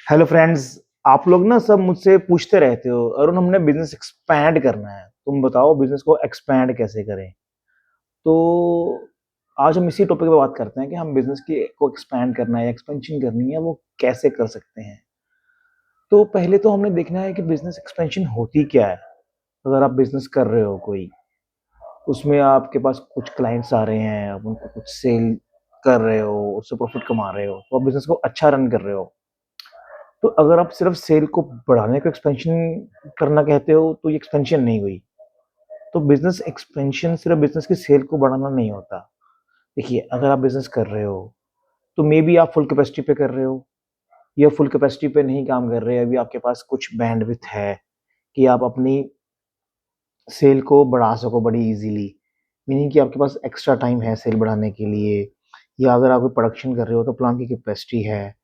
Hello friends. आप लोग ना सब मुझसे पूछते रहते हो, अरुण हमने बिजनेस एक्सपैंड करना है, तुम बताओ बिजनेस को एक्सपैंड कैसे करें। तो आज हम इसी टॉपिक पे बात करते हैं कि हम बिजनेस की को एक्सपैंड करना है, एक्सपेंशन करनी है, वो कैसे कर सकते हैं। तो पहले तो हमने देखना है कि बिजनेस एक्सपेंशन होती क्या है। अगर आप बिजनेस कर रहे हो कोई, उसमें आपके पास कुछ क्लाइंट्स आ रहे हैं, आप उनको कुछ सेल कर रहे हो, उससे प्रॉफिट कमा रहे हो, तो आप बिजनेस को अच्छा रन कर रहे हो। तो अगर आप सिर्फ सेल को बढ़ाने को एक्सपेंशन करना कहते हो तो ये एक्सपेंशन नहीं हुई। तो बिजनेस एक्सपेंशन सिर्फ बिजनेस की सेल को बढ़ाना नहीं होता। देखिए, अगर आप बिजनेस कर रहे हो तो मे बी आप फुल कैपेसिटी पे कर रहे हो, या फुल कैपेसिटी पे नहीं काम कर रहे, अभी आपके पास कुछ बैंडविड्थ है कि आप अपनी सेल को बढ़ा सको बड़ी इजीली। मीनिंग कि आपके पास एक्स्ट्रा टाइम है सेल बढ़ाने के लिए, या अगर आप प्रोडक्शन कर रहे हो तो प्लांट की कैपेसिटी है,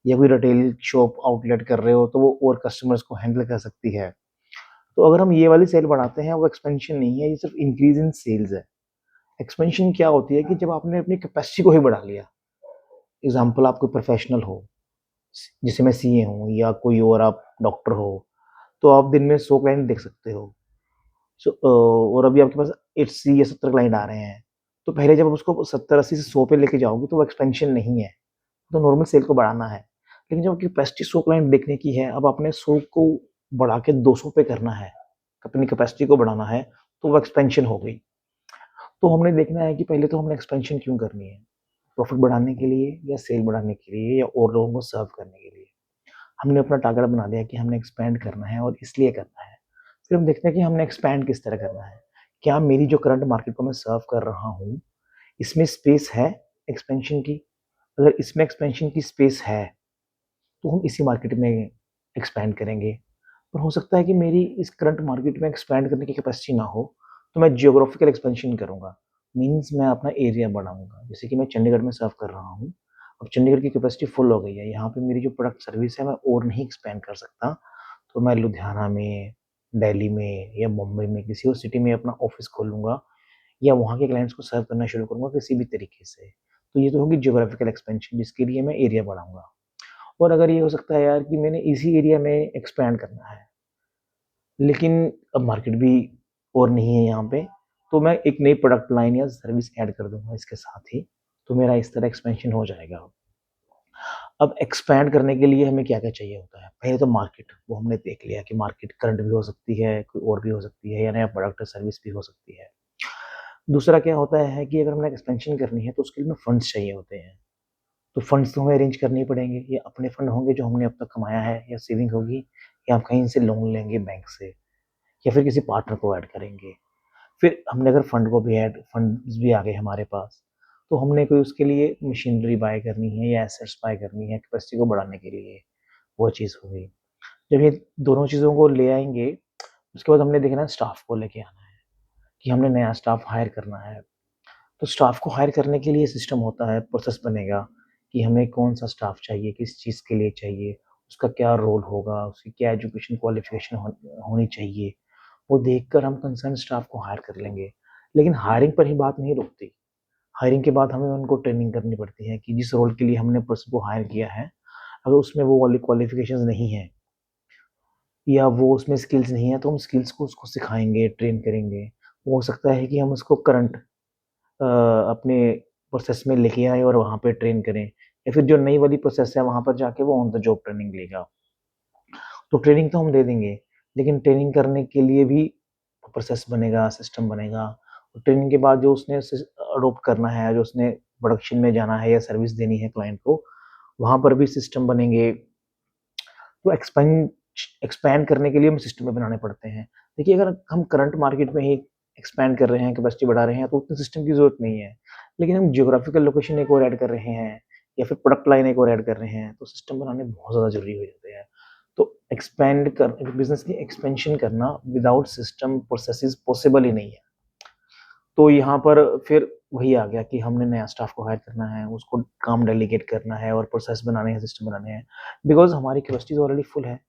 या कोई रिटेल शॉप आउटलेट कर रहे हो तो वो और कस्टमर्स को हैंडल कर सकती है। तो अगर हम ये वाली सेल बढ़ाते हैं, वो एक्सपेंशन नहीं है, ये सिर्फ इंक्रीज इन सेल्स है। एक्सपेंशन क्या होती है कि जब आपने अपनी कैपेसिटी को ही बढ़ा लिया। एग्जाम्पल, आप कोई प्रोफेशनल हो, जैसे मैं सीए हूँ या कोई और आप डॉक्टर हो, तो आप दिन में 100 क्लाइंट देख सकते हो। और अभी आपके पास 80 या 70 क्लाइंट आ रहे हैं। तो पहले जब आप उसको 70 80 से 100 पे लेके जाओगे तो वो एक्सपेंशन नहीं है, तो नॉर्मल सेल को बढ़ाना है। लेकिन जब आपकी कैपेसिटी 100 क्लाइंट देखने की है, अब आपने 100 को बढ़ा के 200 पे करना है, अपनी कैपेसिटी को बढ़ाना है, तो वो एक्सपेंशन हो गई। तो हमने देखना है कि पहले तो हमने एक्सपेंशन क्यों करनी है, प्रॉफिट बढ़ाने के लिए या सेल बढ़ाने के लिए या और लोगों को सर्व करने के लिए। हमने अपना टारगेट बना लिया कि हमने एक्सपैंड करना है और इसलिए करना है। फिर हम देखते हैं कि हमने एक्सपैंड किस तरह करना है। क्या मेरी जो करंट मार्केट को मैं सर्व कर रहा हूँ, इसमें स्पेस है एक्सपेंशन की? अगर इसमें एक्सपेंशन की स्पेस है तो हम इसी मार्केट में एक्सपैंड करेंगे। पर हो सकता है कि मेरी इस करंट मार्केट में एक्सपैंड करने की कैपेसिटी ना हो, तो मैं जियोग्राफिकल एक्सपेंशन करूंगा। मीन्स मैं अपना एरिया बढ़ाऊंगा। जैसे कि मैं चंडीगढ़ में सर्व कर रहा हूँ, अब चंडीगढ़ की कैपेसिटी फुल हो गई है, यहाँ पे मेरी जो प्रोडक्ट सर्विस है मैं और नहीं एक्सपेंड कर सकता। तो मैं लुधियाना में, दिल्ली में या मुंबई में किसी और सिटी में अपना ऑफिस खोलूंगा, या वहाँ के क्लाइंट्स को सर्व करना शुरू करूंगा किसी भी तरीके से। तो ये तो होगी जियोग्राफिकल एक्सपेंशन, जिसके लिए मैं एरिया बढ़ाऊंगा। और अगर ये हो सकता है यार कि मैंने इसी एरिया में एक्सपैंड करना है, लेकिन अब मार्केट भी और नहीं है यहाँ पे, तो मैं एक नई प्रोडक्ट लाइन या सर्विस ऐड कर दूंगा इसके साथ ही। तो मेरा इस तरह एक्सपेंशन हो जाएगा। अब एक्सपैंड करने के लिए हमें क्या क्या चाहिए होता है। पहले तो मार्केट, वो हमने देख लिया कि मार्केट करंट भी हो सकती है, कोई और भी हो सकती है, या नया प्रोडक्ट सर्विस भी हो सकती है। दूसरा क्या होता है कि अगर हमने एक्सपेंशन करनी है तो उसके लिए हमें फंड्स चाहिए होते हैं। तो फंड्स तो हमें अरेंज करने ही पड़ेंगे, या अपने फंड होंगे जो हमने अब तक कमाया है, या सेविंग होगी, या हम कहीं से लोन लेंगे बैंक से, या फिर किसी पार्टनर को ऐड करेंगे। फिर हमने अगर फंड्स भी आ गए हमारे पास, तो हमने कोई उसके लिए मशीनरी बाय करनी है या एसेट्स बाय करनी है कैपेसिटी को बढ़ाने के लिए, वो चीज़ हो गई। जब ये दोनों चीज़ों को ले आएंगे, उसके बाद हमने देखना है स्टाफ को लेके आना है, कि हमने नया स्टाफ हायर करना है। तो स्टाफ को हायर करने के लिए सिस्टम होता है, प्रोसेस बनेगा कि हमें कौन सा स्टाफ चाहिए, किस चीज़ के लिए चाहिए, उसका क्या रोल होगा, उसकी क्या एजुकेशन क्वालिफिकेशन होनी चाहिए। वो देखकर हम कंसर्न स्टाफ को हायर कर लेंगे। लेकिन हायरिंग पर ही बात नहीं रुकती। हायरिंग के बाद हमें उनको ट्रेनिंग करनी पड़ती है कि जिस रोल के लिए हमने पर्सन को हायर किया है, अगर उसमें वो वाली क्वालिफिकेशंस नहीं है, या वो उसमें स्किल्स नहीं है, तो हम स्किल्स को उसको सिखाएंगे, ट्रेन करेंगे। हो सकता है कि हम उसको करंट अपने प्रोसेस में लेके आए और वहाँ पे ट्रेन करें, या फिर जो नई वाली प्रोसेस है वहाँ पर जाके वो ऑन द जॉब ट्रेनिंग लेगा। तो ट्रेनिंग तो हम दे देंगे, लेकिन ट्रेनिंग करने के लिए भी प्रोसेस बनेगा, सिस्टम बनेगा। और ट्रेनिंग के बाद जो उसने अडोप्ट करना है, जो उसने प्रोडक्शन में जाना है या सर्विस देनी है क्लाइंट को, वहाँ पर भी सिस्टम बनेंगे। तो एक्सपैंड करने के लिए हमें सिस्टम में बनाने पड़ते हैं। देखिए, अगर हम करंट मार्केट में ही एक्सपैंड कर रहे हैं, कैपेसिटी बढ़ा रहे हैं, तो उतने सिस्टम की जरूरत नहीं है। लेकिन हम जियोग्राफिकल लोकेशन एक और ऐड कर रहे हैं, या फिर प्रोडक्ट लाइन एक और ऐड कर रहे हैं, तो सिस्टम बनाने बहुत ज़्यादा जरूरी हो जाते हैं। तो एक्सपेंड कर बिजनेस की एक्सपेंशन करना विदाउट सिस्टम प्रोसेसेस पॉसिबल ही नहीं है। तो यहाँ पर फिर वही आ गया कि हमने नया स्टाफ को हायर करना है, उसको काम डेलीगेट करना है और प्रोसेस बनाने हैं, सिस्टम बनाने हैं। बिकॉज हमारी कैपेसिटी ऑलरेडी फुल है।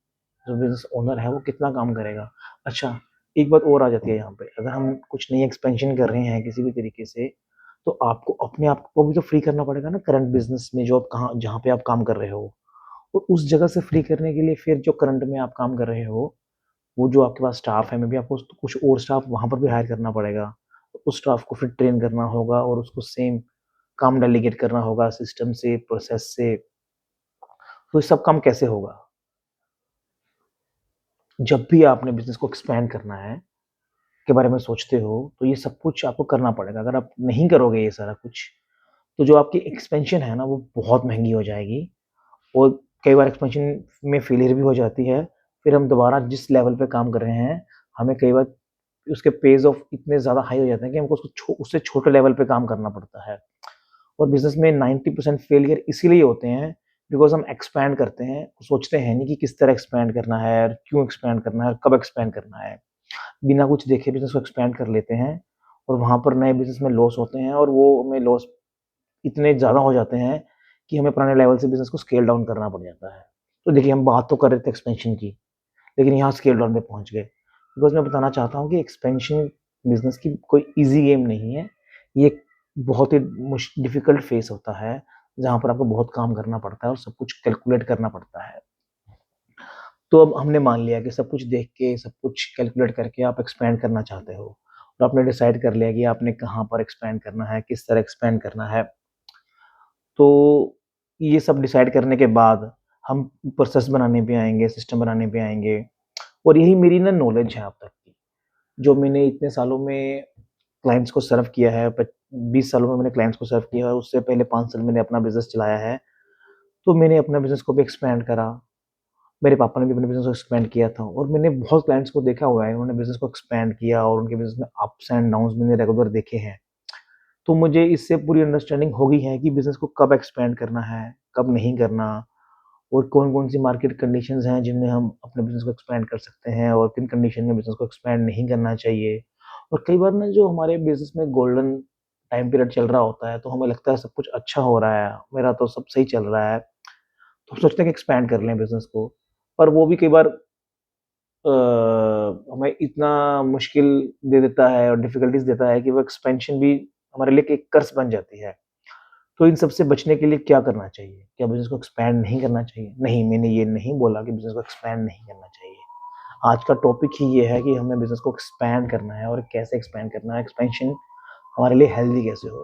जो बिजनेस ओनर है वो कितना काम करेगा। अच्छा, एक बात और आ जाती है यहाँ पे, अगर हम कुछ नई एक्सपेंशन कर रहे हैं किसी भी तरीके से, तो आपको अपने आप को भी तो फ्री करना पड़ेगा ना करंट बिजनेस में, जो आप कहाँ जहाँ पे आप काम कर रहे हो। और उस जगह से फ्री करने के लिए फिर जो करंट में आप काम कर रहे हो, वो जो आपके पास स्टाफ है, मे बी आपको कुछ और स्टाफ वहाँ पर भी हायर करना पड़ेगा। उस स्टाफ को फिर ट्रेन करना होगा और उसको सेम काम डेलीगेट करना होगा सिस्टम से, प्रोसेस से। तो ये सब काम कैसे होगा? जब भी आपने बिज़नेस को एक्सपैंड करना है, के बारे में सोचते हो, तो ये सब कुछ आपको करना पड़ेगा। अगर आप नहीं करोगे ये सारा कुछ, तो जो आपकी एक्सपेंशन है ना, वो बहुत महँगी हो जाएगी और कई बार एक्सपेंशन में फेलियर भी हो जाती है। फिर हम दोबारा जिस लेवल पे काम कर रहे हैं, हमें कई बार उसके पेज़ ऑफ इतने ज़्यादा हाई हो जाते हैं कि हमको उससे छोटे लेवल पे काम करना पड़ता है। और बिज़नेस में 90% फेलियर इसीलिए होते हैं बिकॉज़ हम एक्सपैंड करते हैं, सोचते हैं नहीं कि किस तरह एक्सपैंड करना है और क्यों एक्सपैंड करना है और कब एक्सपैंड करना है। बिना कुछ देखे बिज़नेस को एक्सपैंड कर लेते हैं और वहाँ पर नए बिज़नेस में लॉस होते हैं और वो हमें लॉस इतने ज़्यादा हो जाते हैं कि हमें पुराने लेवल से बिज़नेस को स्केल डाउन करना पड़ जाता है। तो देखिए, हम बात तो कर रहे थे एक्सपेंशन की, लेकिन यहाँ स्केल डाउन पे पहुँच गए। बिकॉज़ मैं बताना चाहता हूँ कि एक्सपेंशन बिज़नेस की कोई ईज़ी गेम नहीं है। ये एक बहुत ही डिफ़िकल्ट फ़ेज़ होता है, जहाँ पर आपको बहुत काम करना पड़ता है और सब कुछ कैलकुलेट करना पड़ता है। तो अब हमने मान लिया कि सब कुछ देख के, सब कुछ कैलकुलेट करके आप एक्सपैंड करना चाहते हो और आपने डिसाइड कर लिया कि आपने कहाँ पर एक्सपैंड करना है, किस तरह एक्सपैंड करना है। तो ये सब डिसाइड करने के बाद हम प्रोसेस बनाने पे आएँगे, सिस्टम बनाने पे आएँगे और यही मेरी ना नॉलेज है अब तक की, जो मैंने इतने सालों में क्लाइंट्स को सर्व किया है। 20 सालों में मैंने क्लाइंट्स को सर्व किया है और उससे पहले 5 साल मैंने अपना बिज़नेस चलाया है। तो मैंने अपने बिज़नेस को भी एक्सपैंड करा। मेरे पापा ने भी अपने बिज़नेस को एक्सपैंड किया था और मैंने बहुत क्लाइंट्स को देखा हुआ है, उन्होंने बिज़नेस को एक्सपैंड किया और उनके बिज़नेस में अप्स एंड डाउन्स मैंने रेगुलर देखे हैं। तो मुझे इससे पूरी अंडरस्टैंडिंग हो गई है कि बिज़नेस को कब एक्सपैंड करना है, कब नहीं करना और कौन-कौन सी मार्केट कंडीशंस हैं जिनमें हम अपने बिज़नेस को एक्सपैंड कर सकते हैं और किन कंडीशन में बिज़नेस को एक्सपैंड नहीं करना चाहिए। और कई बार ना जो हमारे बिज़नेस में गोल्डन टाइम पीरियड चल रहा होता है, तो हमें लगता है सब कुछ अच्छा हो रहा है, मेरा तो सब सही चल रहा है, तो हम सोचते हैं कि एक्सपैंड कर लें बिज़नेस को। पर वो भी कई बार अ, हमें इतना मुश्किल दे देता है और डिफ़िकल्टीज़ देता है कि वो एक्सपेंशन भी हमारे लिए एक कर्स बन जाती है। तो इन सब से बचने के लिए क्या करना चाहिए? क्या बिज़नेस को एक्सपैंड नहीं करना चाहिए? नहीं, मैंने ये नहीं बोला कि बिज़नेस को एक्सपैंड नहीं करना चाहिए। आज का टॉपिक ही ये है कि हमें बिज़नेस को एक्सपैंड करना है और कैसे एक्सपैंड करना है, एक्सपेंशन हमारे लिए हेल्दी कैसे हो।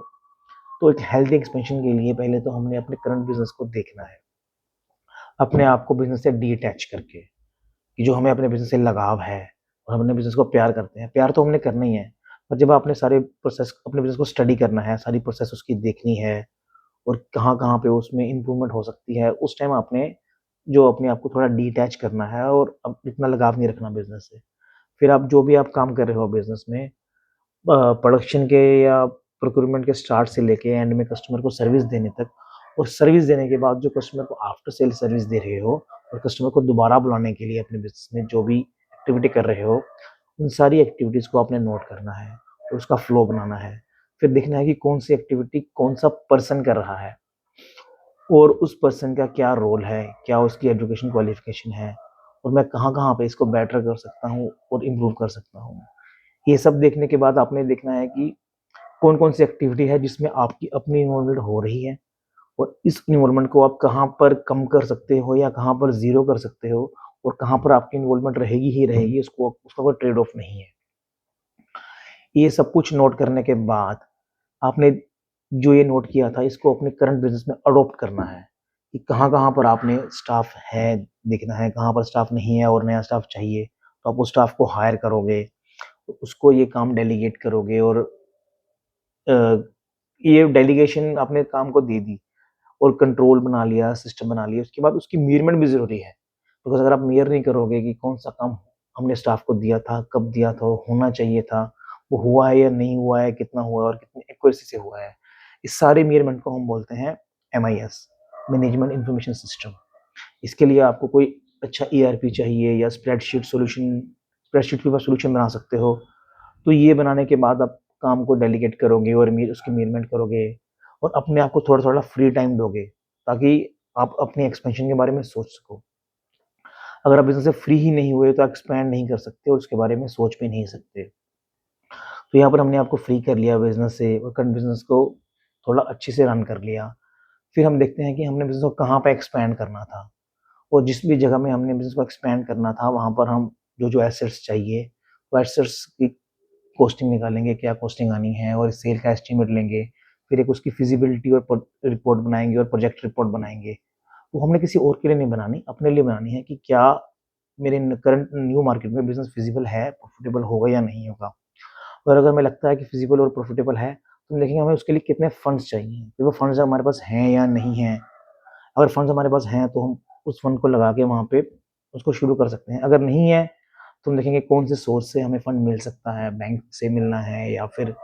तो एक हेल्दी एक्सपेंशन के लिए पहले तो हमने अपने करंट बिज़नेस को देखना है, अपने आप को बिज़नेस से डिटैच करके। कि जो हमें अपने बिज़नेस से लगाव है और हम अपने बिज़नेस को प्यार करते हैं। प्यार तो हमने करना ही है, पर जब आपने सारे प्रोसेस अपने बिज़नेस को स्टडी करना है, सारी प्रोसेस उसकी देखनी है और कहाँ-कहाँ पे उसमें इम्प्रूवमेंट हो सकती है, उस टाइम आपने जो अपने आप को थोड़ा डिटैच करना है और अब इतना लगाव नहीं रखना बिज़नेस से। फिर आप जो भी आप काम कर रहे हो बिज़नेस में प्रोडक्शन के या प्रोक्यूरमेंट के स्टार्ट से लेके एंड में कस्टमर को सर्विस देने तक और सर्विस देने के बाद जो कस्टमर को आफ्टर सेल सर्विस दे रहे हो और कस्टमर को दोबारा बुलाने के लिए अपने बिज़नेस में जो भी एक्टिविटी कर रहे हो, उन सारी एक्टिविटीज़ को आपने नोट करना है और उसका फ्लो बनाना है। फिर देखना है कि कौन-सी एक्टिविटी कौन-सा पर्सन कर रहा है और उस पर्सन का क्या रोल है, क्या उसकी एजुकेशन क्वालिफ़िकेशन है और मैं कहाँ-कहाँ पे इसको बेटर कर सकता हूँ और इम्प्रूव कर सकता हूँ। ये सब देखने के बाद आपने देखना है कि कौन-कौन सी एक्टिविटी है जिसमें आपकी अपनी इन्वॉल्वमेंट हो रही है और इस इन्वॉल्वमेंट को आप कहाँ पर कम कर सकते हो या कहाँ पर ज़ीरो कर सकते हो और कहाँ पर आपकी इन्वॉल्वमेंट रहेगी ही रहेगी, उसको उसका कोई ट्रेड ऑफ नहीं है। ये सब कुछ नोट करने के बाद आपने जो ये नोट किया था इसको अपने करंट बिज़नेस में अडॉप्ट करना है, कि कहाँ-कहाँ पर आपने स्टाफ है देखना है, कहाँ पर स्टाफ नहीं है और नया स्टाफ चाहिए, तो आप उस स्टाफ को हायर करोगे, तो उसको ये काम डेलीगेट करोगे और अ, ये डेलीगेशन आपने काम को दे दी और कंट्रोल बना लिया, सिस्टम बना लिया, उसके बाद उसकी मेज़रमेंट भी ज़रूरी है। बिकॉज़ अगर आप मेज़र नहीं करोगे कि कौन-सा काम हमने स्टाफ को दिया था, कब दिया था, होना चाहिए था, वो हुआ है या नहीं हुआ है, कितना हुआ है और कितनी एक्यूरेसी से हुआ है। इस सारे मेज़रमेंट को हम बोलते हैं एमआईएस, मैनेजमेंट इन्फॉर्मेशन सिस्टम। इसके लिए आपको कोई अच्छा ईआरपी चाहिए या स्प्रेडशीट के ऊपर सॉल्यूशन बना सकते हो। तो ये बनाने के बाद आप काम को डेलीगेट करोगे और उसकी मेज़रमेंट करोगे और अपने आप को थोड़ा-थोड़ा फ्री टाइम दोगे, ताकि आप अपनी एक्सपेंशन के बारे में सोच सको। अगर आप बिज़नेस से फ्री ही नहीं हुए, तो एक्सपैंड नहीं कर सकते और उसके बारे में सोच भी नहीं सकते। तो यहाँ पर हमने आपको फ्री कर लिया बिज़नेस से और करंट बिज़नेस को थोड़ा अच्छे से रन कर लिया। फिर हम देखते हैं कि हमने बिज़नेस को कहाँ पे एक्सपैंड करना था। और जिस भी जगह में हमने बिज़नेस को एक्सपेंड करना था, वहाँ पर हम जो एसेट्स चाहिए, वो एसेट्स की कॉस्टिंग निकालेंगे, क्या कॉस्टिंग आनी है, और सेल का एस्टीमेट लेंगे। फिर एक उसकी फिज़िबिलिटी और रिपोर्ट बनाएँगे और प्रोजेक्ट रिपोर्ट बनाएँगे। वो हमने किसी और के लिए नहीं बनानी, अपने लिए बनानी है कि क्या मेरे करंट न्यू मार्केट में बिज़नेस फिज़िबल है, प्रॉफिटेबल होगा या नहीं होगा। और अगर हमें लगता है कि फिज़िबल और प्रॉफिटेबल है, तो हम देखेंगे हमें उसके लिए कितने फंड्स चाहिए, फिर वो फंड्स हमारे पास हैं या नहीं हैं। अगर फंड्स हमारे पास हैं, तो हम उस फंड को लगा के वहाँ पे उसको शुरू कर सकते हैं। अगर नहीं है, तो हम देखेंगे कौन से सोर्स से हमें फंड मिल सकता है, बैंक से मिलना है या फिर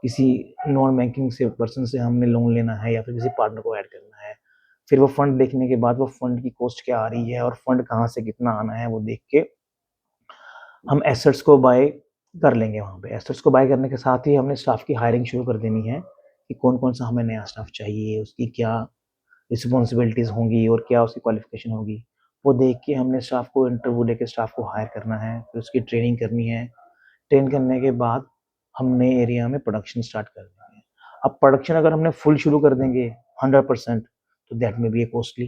किसी नॉन बैंकिंग से पर्सन से हमने लोन लेना है या फिर किसी पार्टनर को ऐड करना है। फिर वो फंड देखने के बाद वो फंड की कॉस्ट क्या आ रही है और फंड कहाँ से कितना आना है, वो देख के हम एसेट्स को बाय कर लेंगे वहाँ पे। एसेट्स को बाय करने के साथ ही हमने स्टाफ की हायरिंग शुरू कर देनी है कि कौन-कौन सा हमें नया स्टाफ चाहिए, उसकी क्या रिस्पॉन्सिबिलिटीज़ होंगी और क्या उसकी क्वालिफ़िकेशन होगी। वो देख के हमने स्टाफ को इंटरव्यू लेके स्टाफ को हायर करना है, फिर उसकी ट्रेनिंग करनी है। ट्रेन करने के बाद हम नए एरिया में प्रोडक्शन स्टार्ट कर देंगे। अब प्रोडक्शन अगर हमने फुल शुरू कर देंगे 100% तो दैट में बी ए कॉस्टली।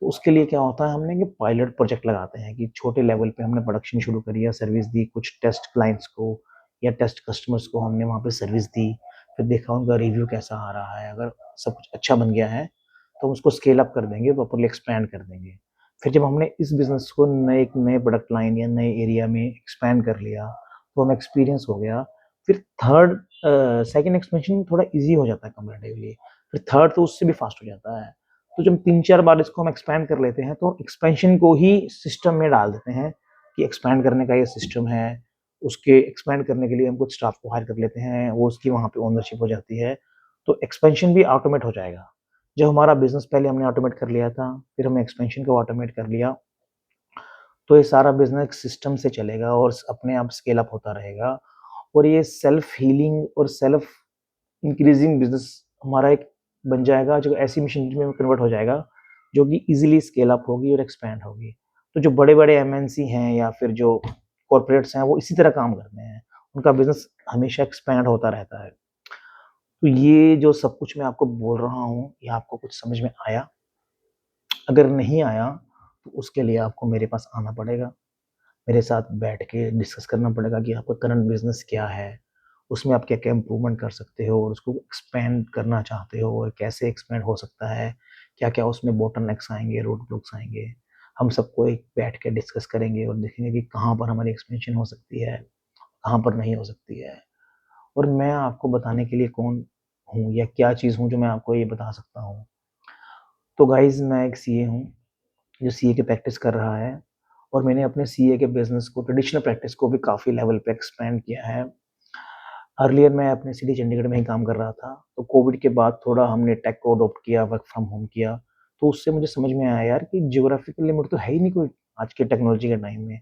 तो उसके लिए क्या होता है, हमने ये पायलट प्रोजेक्ट लगाते हैं कि छोटे लेवल पे हमने प्रोडक्शन शुरू करी या सर्विस दी, कुछ टेस्ट क्लाइंट्स को या टेस्ट कस्टमर्स को हमने वहाँ पे सर्विस दी, फिर देखा उनका रिव्यू कैसा आ रहा है। अगर सब कुछ अच्छा बन गया है, तो हम उसको स्केल अप कर देंगे, प्रॉपर्ली एक्सपैंड कर देंगे। फिर जब हमने इस बिज़नेस को एक नए प्रोडक्ट लाइन या नए एरिया में एक्सपैंड कर लिया, तो हमें एक्सपीरियंस हो गया। फिर सेकंड एक्सपेंशन थोड़ा ईज़ी हो जाता है कंपैरेटिवली। फिर थर्ड तो उससे भी फास्ट हो जाता है। तो जब 3-4 बार इसको हम एक्सपैंड कर लेते हैं, तो एक्सपेंशन को ही सिस्टम में डाल देते हैं कि एक्सपैंड करने का ये सिस्टम है। उसके एक्सपैंड करने के लिए हम कुछ स्टाफ को हायर कर लेते हैं, वो उसकी वहाँ पे ओनरशिप हो जाती है, तो एक्सपेंशन भी ऑटोमेट हो जाएगा। जब हमारा बिज़नेस पहले हमने ऑटोमेट कर लिया था, फिर हमने एक्सपेंशन को ऑटोमेट कर लिया, तो ये सारा बिज़नेस सिस्टम से चलेगा और अपने आप स्केल अप होता रहेगा। और ये सेल्फ हीलिंग और सेल्फ इंक्रीजिंग बिज़नेस हमारा एक बन जाएगा, जो ऐसी मशीनरी में कन्वर्ट हो जाएगा, जो कि ईज़िली स्केल अप होगी और एक्सपैंड होगी। तो जो बड़े-बड़े एमएनसी हैं या फिर जो कॉर्पोरेट्स हैं, वो इसी तरह काम करते हैं। उनका बिज़नेस हमेशा एक्सपैंड होता रहता है। तो ये जो सब कुछ मैं आपको बोल रहा हूँ, ये आपको कुछ समझ में आया? अगर नहीं आया, तो उसके लिए आपको मेरे पास आना पड़ेगा। मेरे साथ बैठ के डिस्कस करना पड़ेगा कि आपका करंट बिज़नेस क्या है, उसमें आप क्या-क्या इम्प्रूवमेंट कर सकते हो और उसको एक्सपेंड करना चाहते हो और कैसे एक्सपेंड हो सकता है, क्या-क्या उसमें बॉटलनेक्स आएँगे, रोड ब्लॉक्स आएँगे। हम सबको एक बैठ के डिस्कस करेंगे और देखेंगे कि कहाँ पर हमारी एक्सपेंशन हो सकती है, कहाँ पर नहीं हो सकती है। और मैं आपको बताने के लिए कौन हूँ या क्या चीज़ हूँ जो मैं आपको ये बता सकता हूँ। तो गाइज़ मैं एक सीए हूँ, जो सीए की प्रैक्टिस कर रहा है, और मैंने अपने सीए के बिज़नेस को, ट्रेडिशनल प्रैक्टिस को भी काफ़ी लेवल पे एक्सपेंड किया है। अर्लियर मैं अपने सिटी चंडीगढ़ में ही काम कर रहा था, तो कोविड के बाद थोड़ा हमने टेक को अडॉप्ट किया, वर्क फ्रॉम होम किया, तो उससे मुझे समझ में आया यार कि ज्योग्राफिकल लिमिट तो है ही नहीं कोई आज के टेक्नोलॉजी के टाइम में।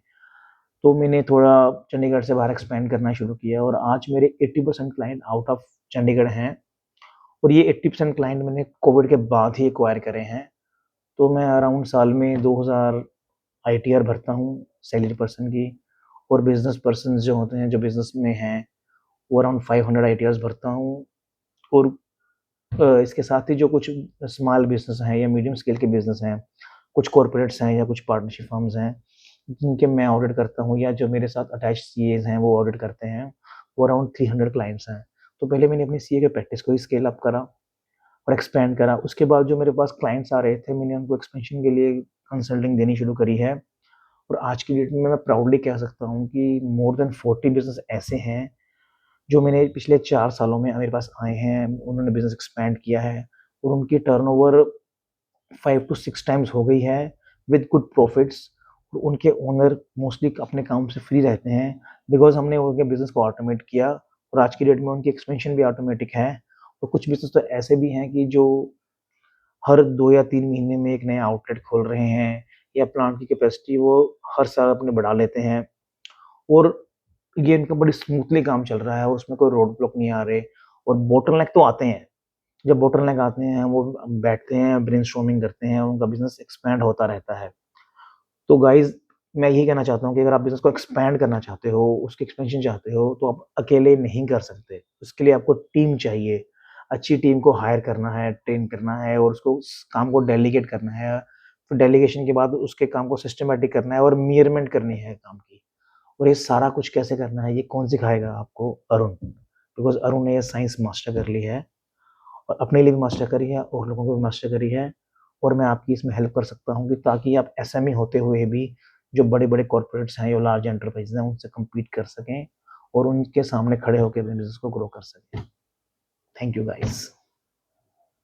तो मैंने थोड़ा चंडीगढ़ से बाहर एक्सपेंड करना शुरू किया और आज मेरे 80% क्लाइंट आउट ऑफ चंडीगढ़ हैं, और ये 80% क्लाइंट मैंने कोविड के बाद ही एक्वायर करे हैं। तो मैं अराउंड साल में 2000 आईटीआर भरता हूँ सैलरी पर्सन की, और बिज़नेस पर्सन्स जो होते हैं, जो बिज़नेस में हैं, वो अराउंड 500 आईटीआर्स भरता हूँ। और इसके साथ ही जो कुछ स्मॉल बिज़नेस हैं या मीडियम स्केल के बिज़नेस हैं, कुछ कॉर्पोरेट्स हैं या कुछ पार्टनरशिप फर्म्स हैं, जिनके मैं ऑडिट करता हूँ या जो मेरे साथ अटैच्ड सीएज़ हैं, वो ऑडिट करते हैं, वो अराउंड 300 क्लाइंट्स हैं। तो पहले मैंने अपनी सीए के प्रैक्टिस को ही स्केल अप करा और एक्सपेंड करा। उसके बाद जो मेरे पास क्लाइंट्स आ रहे थे, मैंने उनको एक्सपेंशन के लिए कंसल्टिंग देनी शुरू करी है। और आज की डेट में मैं प्राउडली कह सकता हूँ कि मोर देन 40 बिज़नेस ऐसे हैं, जो मैंने पिछले 4 सालों में मेरे पास आए हैं, उन्होंने बिज़नेस एक्सपैंड किया है और उनकी टर्नओवर 5 टू 6 टाइम्स हो गई है विद गुड प्रॉफिट्स। उनके ओनर मोस्टली अपने काम से फ्री रहते हैं, बिकॉज़ हमने उनके बिज़नेस को ऑटोमेट किया, और आज की डेट में उनकी एक्सपेंशन भी ऑटोमेटिक है। और कुछ बिज़नेस तो ऐसे भी हैं कि जो हर 2 या 3 महीने में एक नया आउटलेट खोल रहे हैं, या प्लांट की कैपेसिटी वो हर साल अपनी बढ़ा लेते हैं, और ये इनका बड़ी स्मूथली काम चल रहा है और उसमें कोई रोड ब्लॉक नहीं आ रहे। और बॉटलनेक तो आते हैं, जब बॉटलनेक आते हैं वो बैठते हैं, ब्रेनस्टॉर्मिंग करते हैं और उनका बिज़नेस एक्सपैंड होता रहता है। तो गाइज़ मैं यही कहना चाहता हूँ कि अगर आप बिज़नेस को एक्सपैंड करना चाहते हो, उसकी एक्सपेंशन चाहते हो, तो आप अकेले नहीं कर सकते। उसके लिए आपको टीम चाहिए। अच्छी टीम को हायर करना है, ट्रेन करना है और उसको उस काम को डेलीगेट करना है। फिर डेलीगेशन के बाद उसके काम को सिस्टमैटिक करना है और मेजरमेंट करनी है काम की। और ये सारा कुछ कैसे करना है, ये कौन सिखाएगा आपको? अरुण। बिकॉज़ अरुण ने ये साइंस मास्टर कर ली है और अपने लिए भी मास्टर करी है और लोगों को भी मास्टर करी है। और मैं आपकी इसमें हेल्प कर सकता हूँ कि ताकि आप एसएमई होते हुए भी जो बड़े-बड़े कॉर्पोरेट्स हैं या लार्ज एंटरप्राइज़ेज़ हैं, उनसे कम्पीट कर सकें और उनके सामने खड़े होके अपने बिज़नेस को ग्रो कर सकें। Thank you guys.